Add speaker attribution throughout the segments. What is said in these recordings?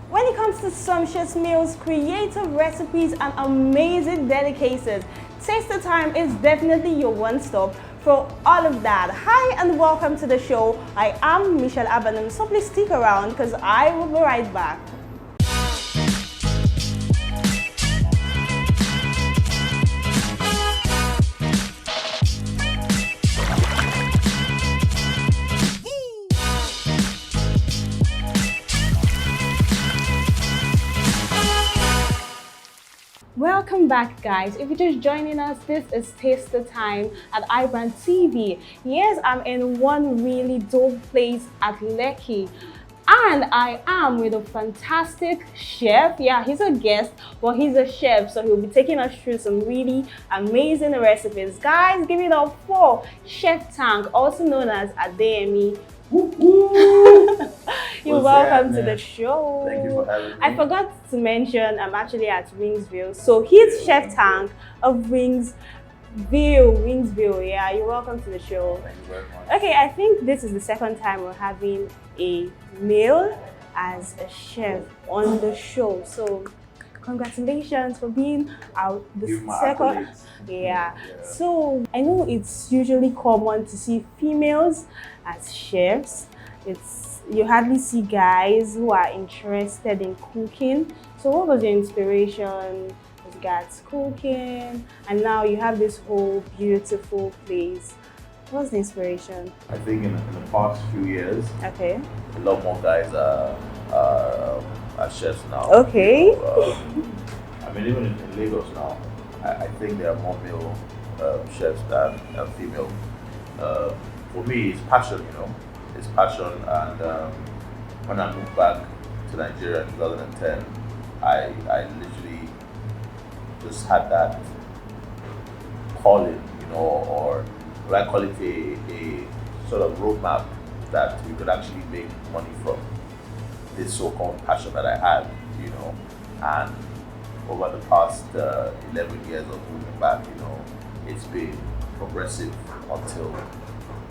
Speaker 1: When it comes to sumptuous meals, creative recipes, and amazing delicacies, Taste the Time is definitely your one-stop for all of that. Hi and welcome to the show. I am Michelle Abanon, so please stick around because I will be right back. Welcome back, guys. If you're just joining us, this is Taste the Time at iBrandTV. Yes, I'm in one really dope place at Lekki. And I am with a fantastic chef. Yeah, he's a guest, but he's a chef, so he'll be taking us through some really amazing recipes. Guys, give it up for Chef Tanq, also known as Adeyemi. You're welcome to the show.
Speaker 2: Thank you for having me.
Speaker 1: I forgot to mention I'm actually at Wingsville. So he's Chef Tanq of Wingsville. Yeah, you're welcome to the show.
Speaker 2: Thank you very much.
Speaker 1: Okay, I think this is the second time we're having a male as a chef on the show. So congratulations for being out the second. Yeah. So I know it's usually common to see females as chefs. You hardly see guys who are interested in cooking. So what was your inspiration with regards cooking? And now you have this whole beautiful place. What's the inspiration?
Speaker 2: I think in the past few years,
Speaker 1: Okay.
Speaker 2: a lot more guys are chefs now.
Speaker 1: Okay.
Speaker 2: I mean, even in Lagos now, I think there are more male chefs than female. For me, it's passion, It's passion, and when I moved back to Nigeria in 2010, I literally just had that calling, or what I call it a sort of roadmap that we could actually make money from this so-called passion that I had, and over the past 11 years of moving back, it's been progressive until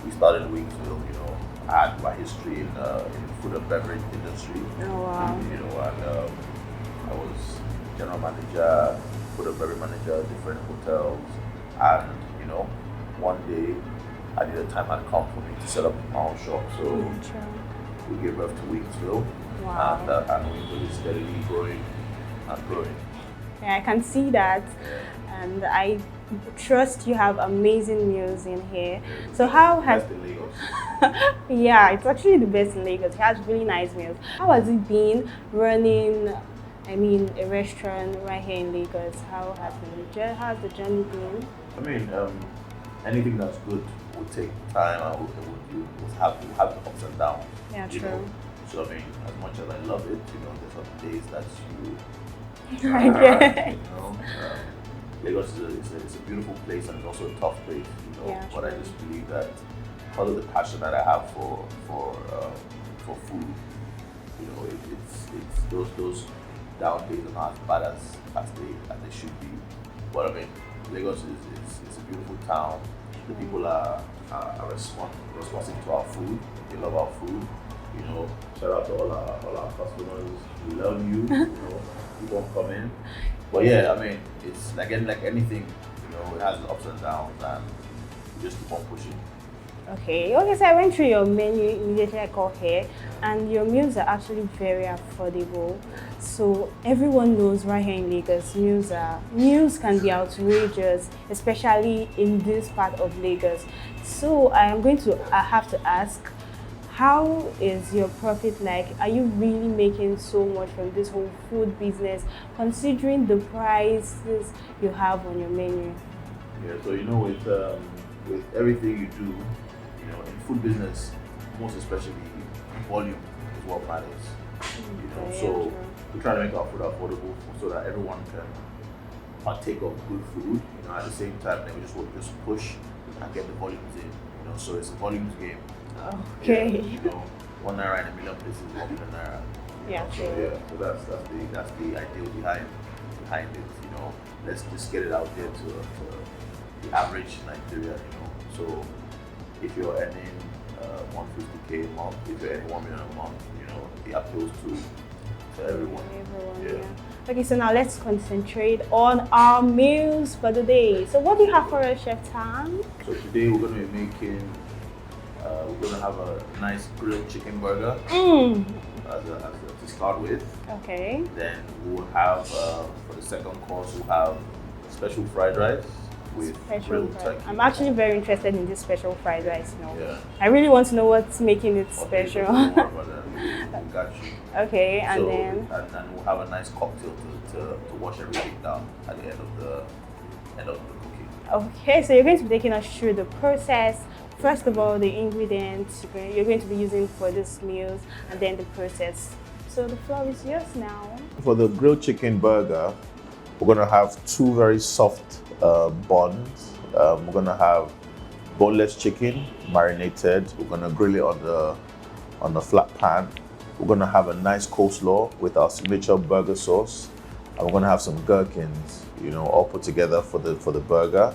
Speaker 2: we started Wingsville, I had my history in food and beverage industry.
Speaker 1: Oh wow.
Speaker 2: And I was general manager, food and beverage manager, different hotels, and one day I knew the time had come for me to set up my own shop. So we gave birth to Wingsville.
Speaker 1: Wow.
Speaker 2: And Wingsville is steadily growing and growing.
Speaker 1: Yeah, I can see that, and I trust you have amazing meals in here. So how has
Speaker 2: Best in Lagos.
Speaker 1: yeah, it's actually the best in Lagos. It has really nice meals. How has it been running, a restaurant right here in Lagos? How's the journey been?
Speaker 2: I mean, anything that's good will take time and will have the ups and downs.
Speaker 1: Yeah,
Speaker 2: you
Speaker 1: true.
Speaker 2: know. So I mean, as much as I love it, there's some days that
Speaker 1: Okay.
Speaker 2: Lagos is a beautiful place and it's also a tough place,
Speaker 1: Yeah,
Speaker 2: but I
Speaker 1: true.
Speaker 2: just believe that because of the passion that I have for food, it's those down days are not as bad as they should be. But I mean, Lagos is a beautiful town. The people are responsive to our food. They love our food. Shout out to all our customers. We love you. Keep on coming. But yeah, I mean, it's like anything. It has the ups and downs, and you just keep on pushing.
Speaker 1: Okay, so I went through your menu immediately I got here, and your meals are actually very affordable. So everyone knows right here in Lagos, meals can be outrageous, especially in this part of Lagos. So I have to ask, how is your profit like? Are you really making so much from this whole food business, considering the prices you have on your menu?
Speaker 2: Yeah, so with everything you do, in food business, most especially volume is what matters. So we try to make our food affordable so that everyone can partake of good food. At the same time, then we just want to just push and get the volumes in. So it's a volumes game.
Speaker 1: Okay.
Speaker 2: Yeah, 1 naira in a million places, 1 million naira.
Speaker 1: Yeah,
Speaker 2: So
Speaker 1: true.
Speaker 2: yeah, so that's the ideal behind it. Let's just get it out there to the average Nigerian. So if you're earning 150K a month, if you're earning 1 million a month, it appeals to everyone.
Speaker 1: Yeah. Okay, so now let's concentrate on our meals for the day. So what do you have for us, Chef Tanq?
Speaker 2: So today we're going to be making, we're going to have a nice grilled chicken burger to start with.
Speaker 1: Okay.
Speaker 2: Then we'll have, for the second course, we'll have special fried rice with grilled turkey.
Speaker 1: I'm actually very interested in this special fried rice now.
Speaker 2: Yeah.
Speaker 1: I really want to know what's making it special.
Speaker 2: Okay, so we got you.
Speaker 1: Okay, and
Speaker 2: so,
Speaker 1: then
Speaker 2: and we'll have a nice cocktail to wash everything down at the end of the cooking.
Speaker 1: Okay, so you're going to be taking us through the process. First of all, the ingredients you're going to be using for this meals, and then the process. So the floor is yours now.
Speaker 2: For the grilled chicken burger, we're gonna have two very soft buns. We're gonna have boneless chicken marinated. We're gonna grill it on the flat pan. We're gonna have a nice coleslaw with our signature burger sauce, and we're gonna have some gherkins, all put together for the burger.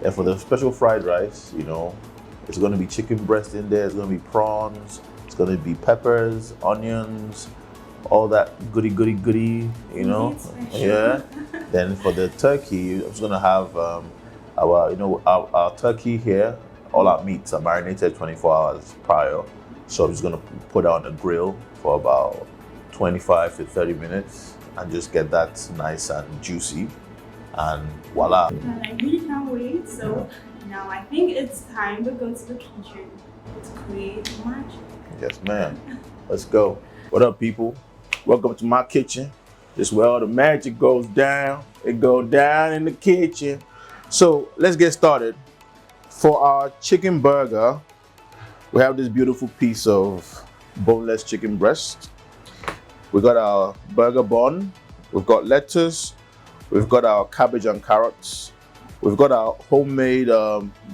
Speaker 2: And for the special fried rice, it's gonna be chicken breast in there. It's gonna be prawns. It's gonna be peppers, onions, all that goody, Yeah. Then for the turkey, I'm just gonna have our turkey here. All our meats are marinated 24 hours prior, so I'm just gonna put it on the grill for about 25 to 30 minutes and just get that nice and juicy, and voila.
Speaker 1: And I really can't wait. So now I think it's time to go to the kitchen to create magic.
Speaker 2: Yes, ma'am. Let's go. What up, people? Welcome to my kitchen. This is where all the magic goes down. It goes down in the kitchen. So let's get started. For our chicken burger, we have this beautiful piece of boneless chicken breast. We got our burger bun. We've got lettuce. We've got our cabbage and carrots. We've got our homemade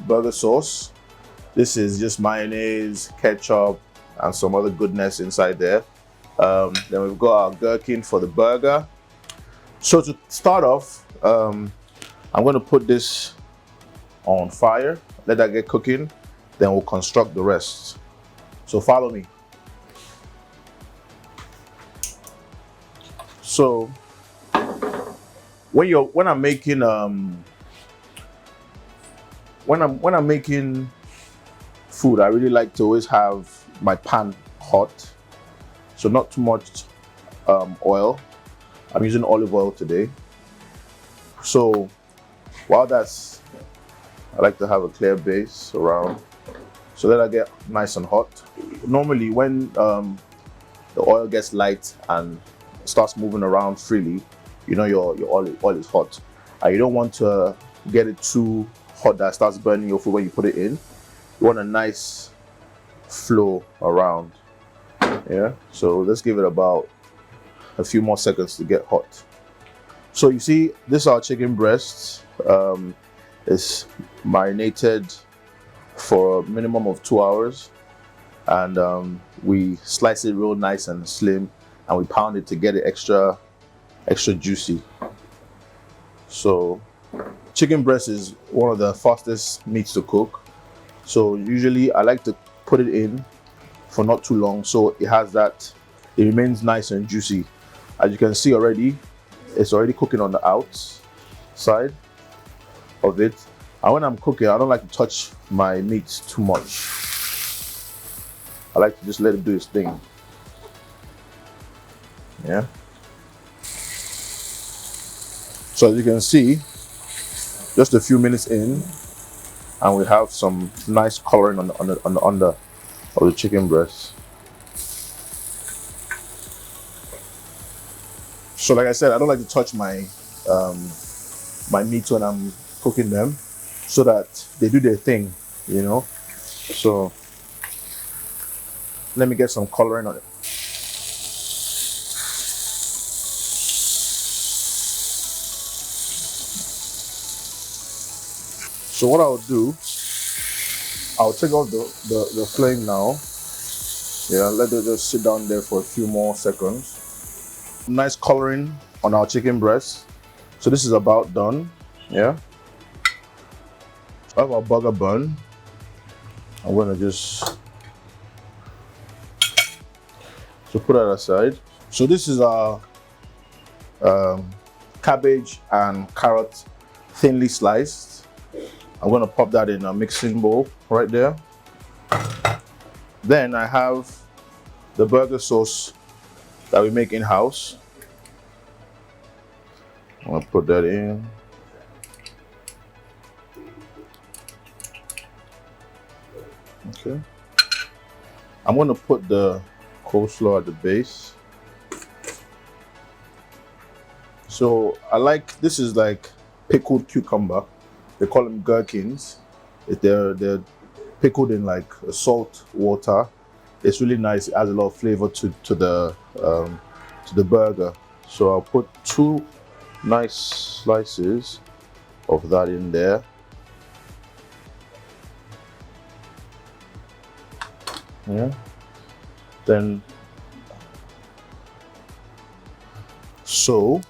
Speaker 2: burger sauce. This is just mayonnaise, ketchup, and some other goodness inside there. Then we've got our gherkin for the burger. So to start off, I'm going to put this on fire, let that get cooking, then we'll construct the rest. So follow me. So when I'm making food, I really like to always have my pan hot. So not too much oil. I'm using olive oil today. So while I like to have a clear base around. So let that get nice and hot. Normally when the oil gets light and starts moving around freely, your oil is hot. You don't want to get it too hot that starts burning your food when you put it in. You want a nice flow around. Yeah, so let's give it about a few more seconds to get hot. So you see, this is our chicken breast. It's marinated for a minimum of 2 hours, and we slice it real nice and slim, and we pound it to get it extra juicy. So chicken breast is one of the fastest meats to cook. So usually I like to put it in for not too long, so it remains nice and juicy. As you can see already, it's already cooking on the outside of it. And when I'm cooking, I don't like to touch my meats too much. I like to just let it do its thing. Yeah. So as you can see, just a few minutes in, and we have some nice coloring on the under of the chicken breast. So like I said, I don't like to touch my my meats when I'm cooking them, so that they do their thing, So let me get some coloring on it. So what I'll do, I'll take off the flame now. Yeah, let it just sit down there for a few more seconds. Nice coloring on our chicken breast. So this is about done. Yeah. I have our burger bun. I'm gonna just put that aside. So this is our cabbage and carrot thinly sliced. I'm gonna pop that in a mixing bowl right there. Then I have the burger sauce that we make in-house. I'm gonna put that in. Okay. I'm gonna put the coleslaw at the base. So I like, this is like pickled cucumber. They call them gherkins. They're pickled in like salt water. It's really nice. It adds a lot of flavor to the burger. So I'll put 2 nice slices of that in there. Yeah. Then, so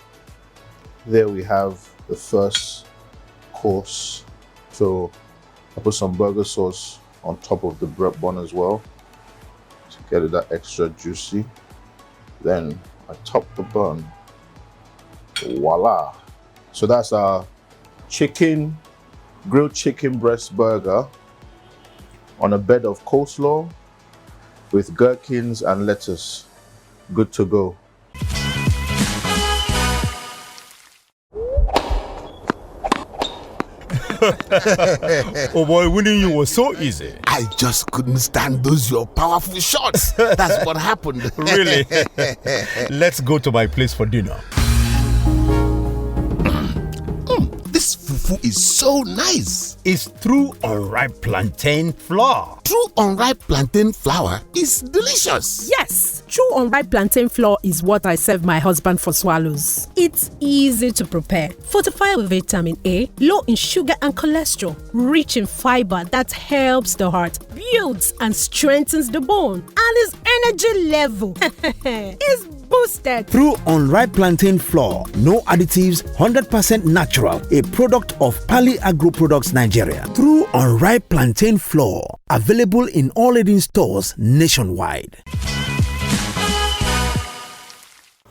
Speaker 2: there we have the first course. So I put some burger sauce on top of the bread bun as well to get it that extra juicy. Then I top the bun. Voila! So that's our grilled chicken breast burger on a bed of coleslaw with gherkins and lettuce. Good to go.
Speaker 3: Oh boy, winning you was so easy.
Speaker 4: I just couldn't stand those your powerful shots. That's what happened.
Speaker 3: Really? Let's go to my place for dinner.
Speaker 4: This fufu is so nice.
Speaker 3: It's through unripe plantain flour.
Speaker 4: True unripe plantain flour is delicious.
Speaker 5: Yes, true unripe plantain flour is what I serve my husband for swallows. It's easy to prepare, fortified with vitamin A, low in sugar and cholesterol, rich in fiber that helps the heart, builds and strengthens the bone, and his energy level is boosted.
Speaker 6: Through unripe plantain flour, no additives, 100% natural, a product of Pali Agro Products Nigeria. Through unripe plantain flour, available in all leading stores nationwide.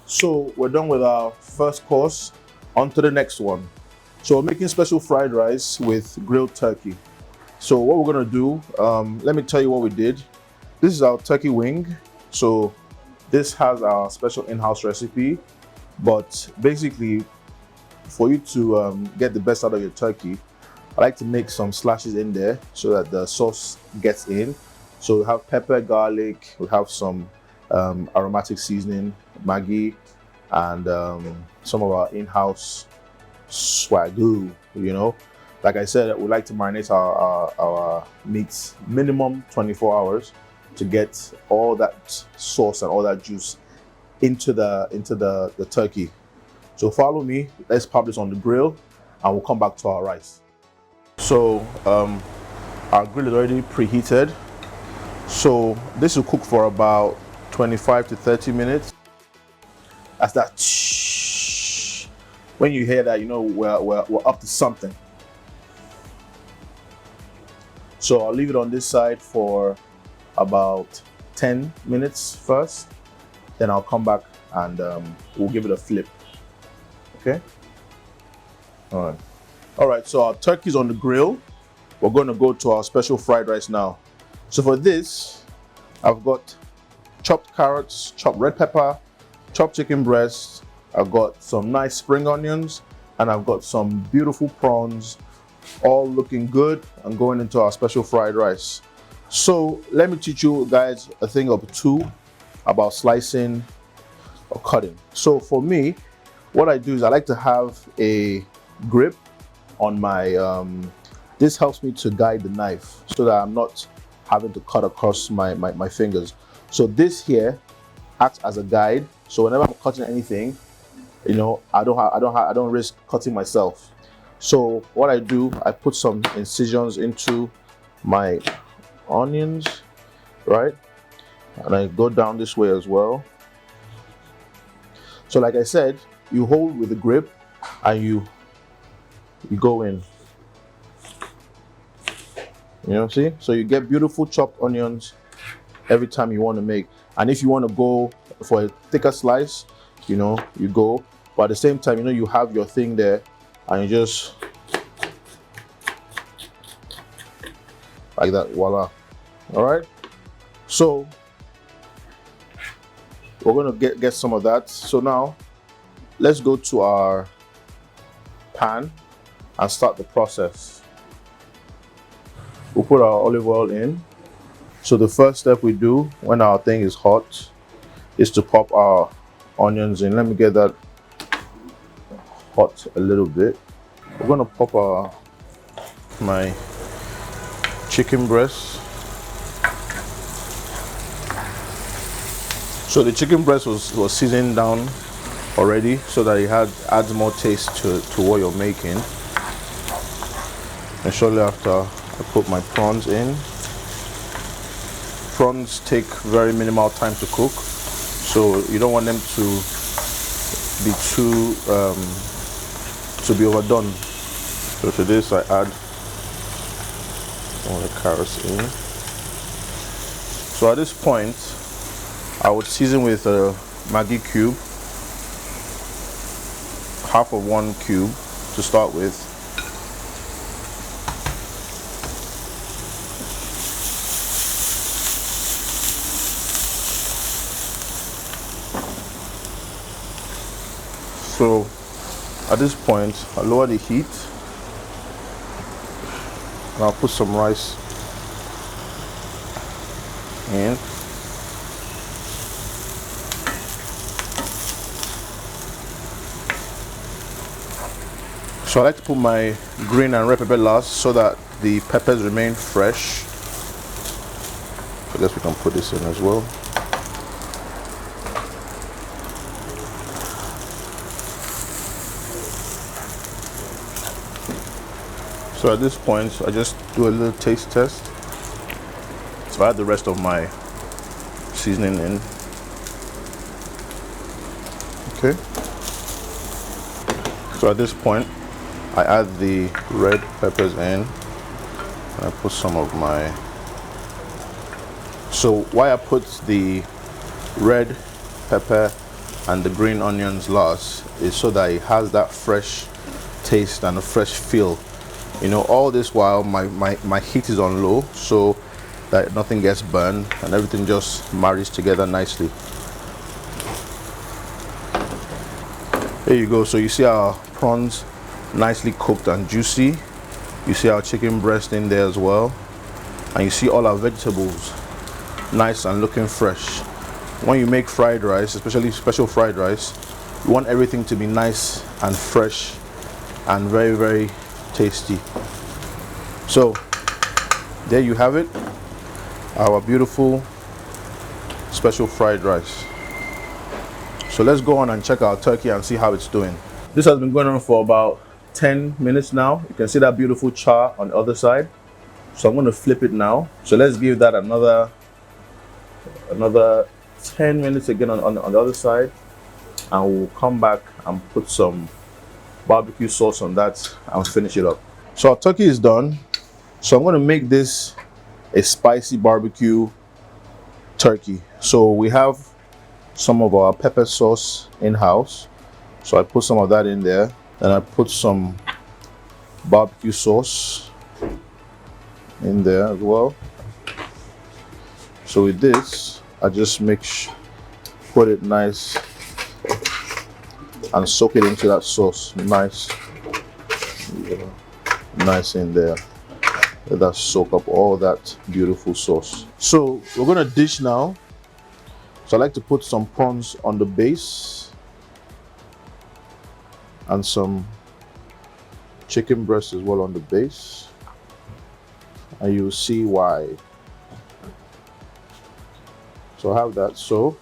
Speaker 2: So we're done with our first course. On to the next one. So we're making special fried rice with grilled turkey. So what we're gonna do, let me tell you what we did. This is our turkey wing. So this has our special in-house recipe, but basically for you to get the best out of your turkey, I like to make some slashes in there so that the sauce gets in. So we have pepper, garlic, we have some aromatic seasoning, Maggi, and some of our in-house swagoo, you know. Like I said, we like to marinate our meats minimum 24 hours to get all that sauce and all that juice into the turkey. So follow me, let's pop this on the grill and we'll come back to our rice. So our grill is already preheated. So this will cook for about 25 to 30 minutes. That's that shh. When you hear that, you know we're up to something. So I'll leave it on this side for about 10 minutes first. Then I'll come back and we'll give it a flip. Okay? All right, so our turkey's on the grill. We're going to go to our special fried rice now. So for this, I've got chopped carrots, chopped red pepper, chopped chicken breast. I've got some nice spring onions, and I've got some beautiful prawns, all looking good and going into our special fried rice. So let me teach you guys a thing or two about slicing or cutting. So for me, what I do is I like to have a grip on my, this helps me to guide the knife so that I'm not having to cut across my fingers. So this here acts as a guide. So whenever I'm cutting anything, you know, I don't risk cutting myself. So what I do, I put some incisions into my onions, right? And I go down this way as well. So like I said, you hold with the grip and you go in. You know, see? So you get beautiful chopped onions every time you want to make. And if you want to go for a thicker slice, you know, you go. But at the same time, you know, you have your thing there, and you just like that, voila. All right. So we're gonna get some of that. So now let's go to our pan and start the process. We'll put our olive oil in. So the first step we do when our thing is hot is to pop our onions in. Let me get that hot a little bit. We're gonna pop my chicken breast. So the chicken breast was seasoned down already, so that it adds more taste to what you're making. And shortly after, I put my prawns in. Prawns take very minimal time to cook, so you don't want them to be to be overdone. So to this I add all the carrots in. So at this point I would season with a Maggi cube, half of 1 cube to start with. So at this point, I'll lower the heat and I'll put some rice in. So I like to put my green and red pepper last so that the peppers remain fresh. I guess we can put this in as well. So at this point, I just do a little taste test. So I add the rest of my seasoning in. Okay. So at this point, I add the red peppers in. And I put some of my... So why I put the red pepper and the green onions last is so that it has that fresh taste and a fresh feel. You know, all this while my heat is on low, so that nothing gets burned and everything just marries together nicely. There you go. So you see our prawns nicely cooked and juicy. You see our chicken breast in there as well, and you see all our vegetables nice and looking fresh. When you make fried rice, especially special fried rice, you want everything to be nice and fresh and very, very tasty. So there you have it, our beautiful special fried rice. So let's go on and check our turkey and see how it's doing. This has been going on for about 10 minutes now. You can see that beautiful char on the other side. So I'm going to flip it now. So let's give that another 10 minutes again on the other side, and we'll come back and put some barbecue sauce on that and finish it up. So our turkey is done. So I'm going to make this a spicy barbecue turkey. So we have some of our pepper sauce in-house. So I put some of that in there. Then I put some barbecue sauce in there as well. So with this, I just put it nice and soak it into that sauce. Nice, nice in there. Let that soak up all that beautiful sauce. So we're gonna dish now. So I like to put some prawns on the base and some chicken breast as well on the base, and you'll see why. So I have that. So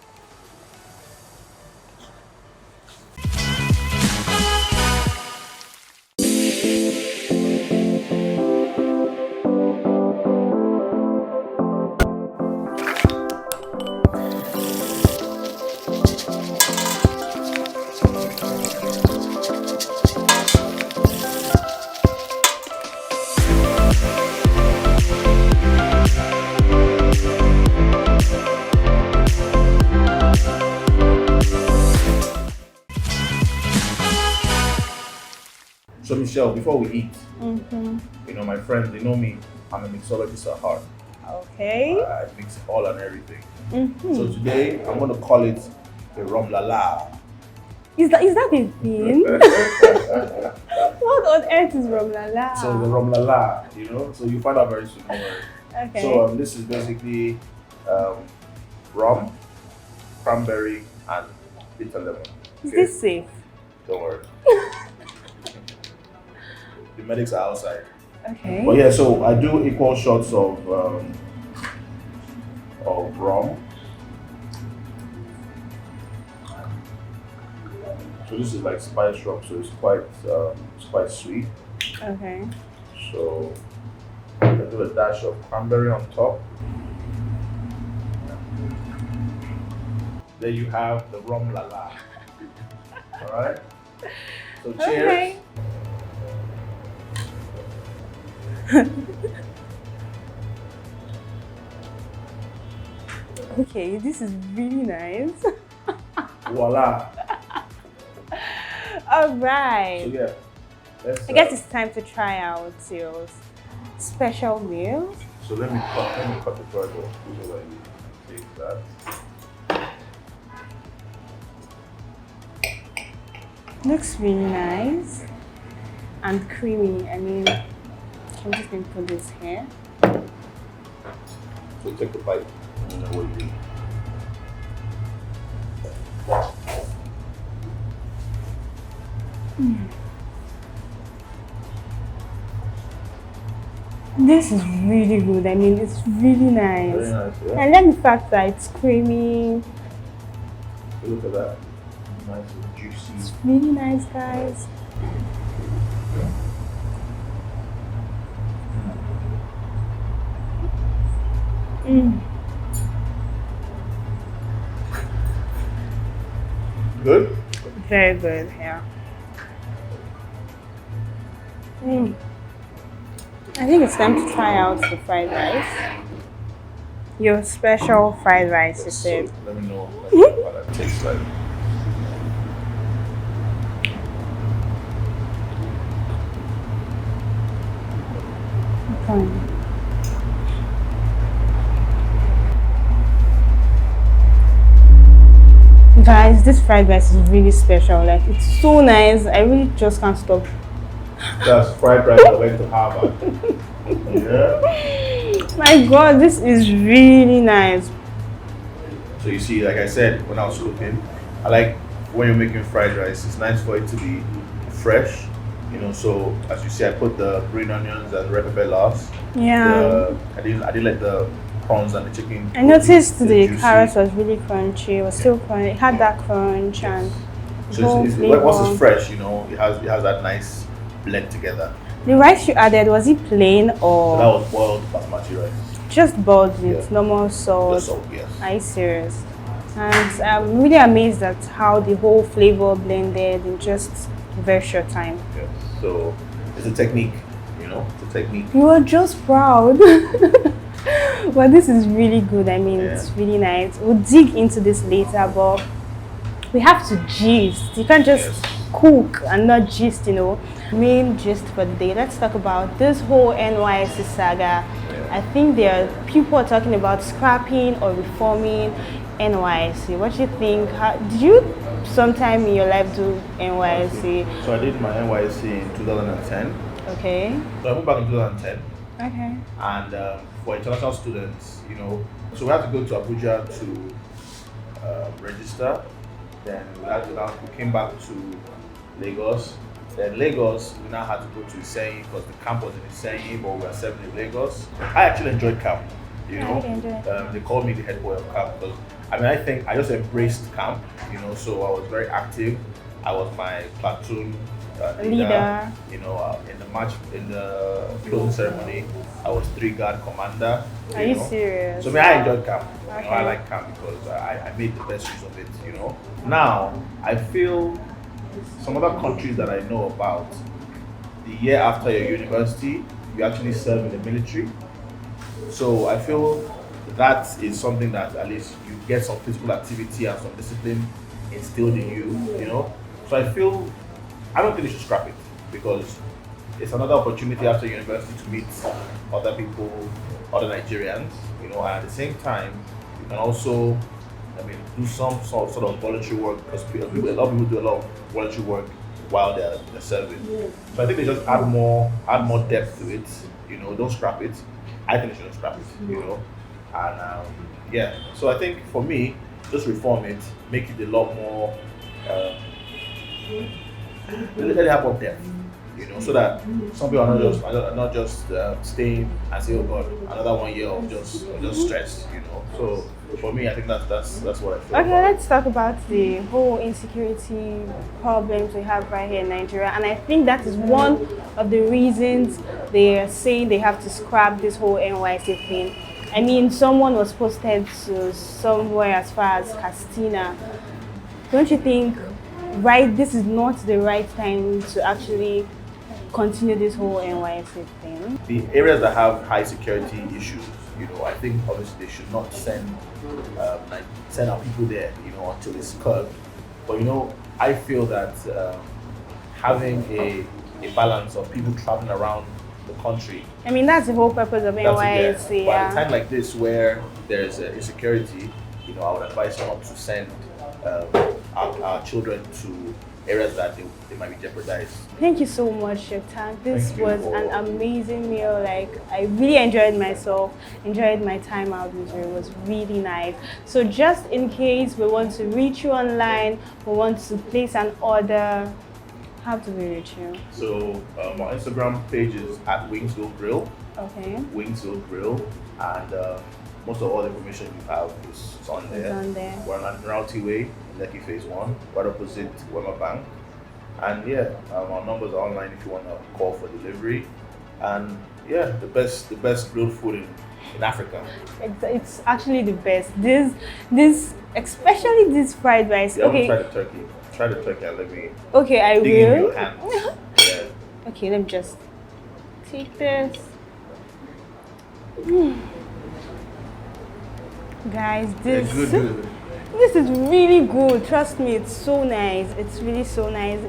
Speaker 2: So Michelle, before we eat, you know, my friends, they know me. I'm a mixologist at heart.
Speaker 1: Okay.
Speaker 2: I mix all and everything. So today, I'm going to call it a rum la la.
Speaker 1: Is that a thing? What on earth is rum la la?
Speaker 2: So the rum la la, you know, so you find out very soon. Don't worry.
Speaker 1: Okay.
Speaker 2: So this is basically rum, cranberry, and bitter lemon.
Speaker 1: Is this safe?
Speaker 2: Don't worry. The medics are outside.
Speaker 1: Okay.
Speaker 2: But yeah, so I do equal shots of rum. So this is like spice rum, so it's quite sweet.
Speaker 1: Okay.
Speaker 2: So I do a dash of cranberry on top. There you have the rum la la. Alright? So cheers.
Speaker 1: Okay. Okay, this is really nice.
Speaker 2: Voila.
Speaker 1: All
Speaker 2: So
Speaker 1: right.
Speaker 2: yeah. Let's,
Speaker 1: I guess it's time to try out your special meal.
Speaker 2: So let me cut the bread off so that you take that.
Speaker 1: Looks really nice and creamy. I mean, I'm just going to put this here.
Speaker 2: So take a bite. I don't know what you do.
Speaker 1: This is really good. I mean, it's really nice.
Speaker 2: Very nice, yeah.
Speaker 1: I like the fact that it's creamy.
Speaker 2: So look at that. Nice and juicy.
Speaker 1: It's really nice, guys.
Speaker 2: Good?
Speaker 1: Very good, yeah. I think it's time to try out the fried rice. Your special fried rice, you said.
Speaker 2: So let me know what that tastes like.
Speaker 1: Fine. Guys, this fried rice is really special. Like, it's so nice. I really just can't stop.
Speaker 2: That's fried rice I went to Harvard. Yeah.
Speaker 1: My God, this is really nice.
Speaker 2: So you see, like I said, when I was cooking, I like when you're making fried rice, it's nice for it to be fresh. You know, so as you see, I put the green onions and red pepper last.
Speaker 1: Yeah.
Speaker 2: I didn't let the prawns and the chicken.
Speaker 1: I noticed the
Speaker 2: juicy.
Speaker 1: carrot was really crunchy. It was still crunchy. It had that crunch and the whole
Speaker 2: So it's,
Speaker 1: flavor.
Speaker 2: once it's fresh, you know, it has that nice blend together.
Speaker 1: The rice you added, was it plain
Speaker 2: So that
Speaker 1: or
Speaker 2: was boiled basmati rice.
Speaker 1: just boiled with
Speaker 2: Yeah.
Speaker 1: normal salt?
Speaker 2: The salt, yes.
Speaker 1: Are you serious? And I'm really amazed at how the whole flavor blended in just a very short time.
Speaker 2: Yes. So it's a technique, you know, it's a technique.
Speaker 1: You are just proud. But this is really good. I mean, it's really nice. We'll dig into this later, but we have to gist. You can't just cook and not gist, you know. Main gist for the day. Let's talk about this whole NYC saga. I think there are people are talking about scrapping or reforming NYC. What do you think? Did you sometime in your life do NYC?
Speaker 2: So I did my NYC in 2010.
Speaker 1: Okay.
Speaker 2: So I moved back in 2010.
Speaker 1: Okay.
Speaker 2: And for international students, you know, so we had to go to Abuja to register. Then we came back to Lagos. Then Lagos, we now had to go to Iseyin because the camp was in Iseyin, but we were serving in Lagos. I actually enjoyed camp, you know. They called me the head boy of camp because, I mean, I think I just embraced camp, you know, so I was very active. I was my platoon leader. You know, in the closing ceremony, I was 3-guard commander.
Speaker 1: Are you serious?
Speaker 2: So I mean, I enjoyed camp.
Speaker 1: Okay.
Speaker 2: You know, I like camp because I made the best use of it, you know. Now, I feel some other countries that I know about, the year after your university, you actually serve in the military. So I feel that is something that at least you get some physical activity and some discipline instilled in you, you know. So I don't think they should scrap it. because it's another opportunity after university to meet other people, other Nigerians, you know, and at the same time, you can also, do some sort of voluntary work, because a lot of people do a lot of voluntary work while they're serving. So I think they just add more depth to it, you know, don't scrap it. I think they shouldn't scrap it, you know, and so I think for me, just reform it, make it a lot more, let it have more depth, you know, so that some people are not just staying and say, oh God, another 1 year of just stress, you know. So for me, I think that's what I feel.
Speaker 1: Okay, let's talk about the whole insecurity problems we have right here in Nigeria, and I think that is one of the reasons they are saying they have to scrap this whole NYC thing. I mean, someone was posted to somewhere as far as Castina. Don't you think, this is not the right time to actually continue this whole NYC thing?
Speaker 2: The areas that have high security issues, you know, I think obviously they should not send our people there, you know, until it's curbed. But you know, I feel that having a balance of people traveling around the country.
Speaker 1: I mean, that's the whole purpose of NYC.
Speaker 2: But at a time like this, where there's insecurity, you know, I would advise not to send our children to areas that they might be jeopardized.
Speaker 1: Thank you so much, Chef Tanq. This was an amazing meal. Like, I really enjoyed myself, enjoyed my time out with you. It was really nice. So just in case we want to reach you online, we want to place an order, how do we reach you?
Speaker 2: So our Instagram page is at wingsville grill.
Speaker 1: Okay.
Speaker 2: Wingsville grill, and most of all the information you have is on there.
Speaker 1: It's on there.
Speaker 2: We're on Admiralty Way, in Lekki Phase 1, right opposite Wema Bank. And yeah, our numbers are online if you want to call for delivery. And yeah, the best grilled food in Africa.
Speaker 1: It's actually the best. This especially this fried rice.
Speaker 2: Yeah,
Speaker 1: okay.
Speaker 2: Try the turkey. Try the turkey and let me.
Speaker 1: Okay, I
Speaker 2: dig in
Speaker 1: will.
Speaker 2: your hands. Yeah.
Speaker 1: Okay, let me just take this. Guys, this is really good. Trust me, it's so nice. It's really so nice.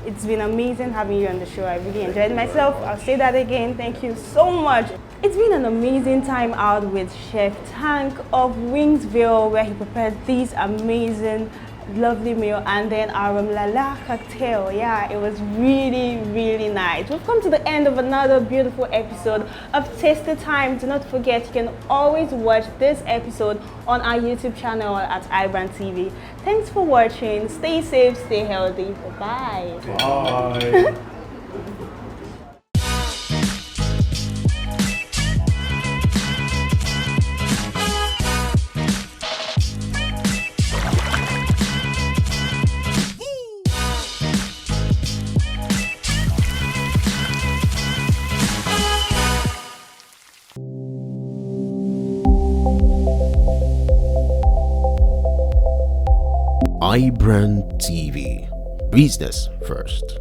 Speaker 1: It's been amazing having you on the show. I really enjoyed myself. I'll say that again. Thank you so much. It's been an amazing time out with Chef Tanq of Wingsville, where he prepared these amazing lovely meal, and then our lala cocktail. Yeah, it was really, really nice. We've come to the end of another beautiful episode of Tasty Time. Do not forget, you can always watch this episode on our YouTube channel at iBrandTV. Thanks for watching. Stay safe, stay healthy. Bye.
Speaker 2: Bye.
Speaker 4: iBrandTV. Business first.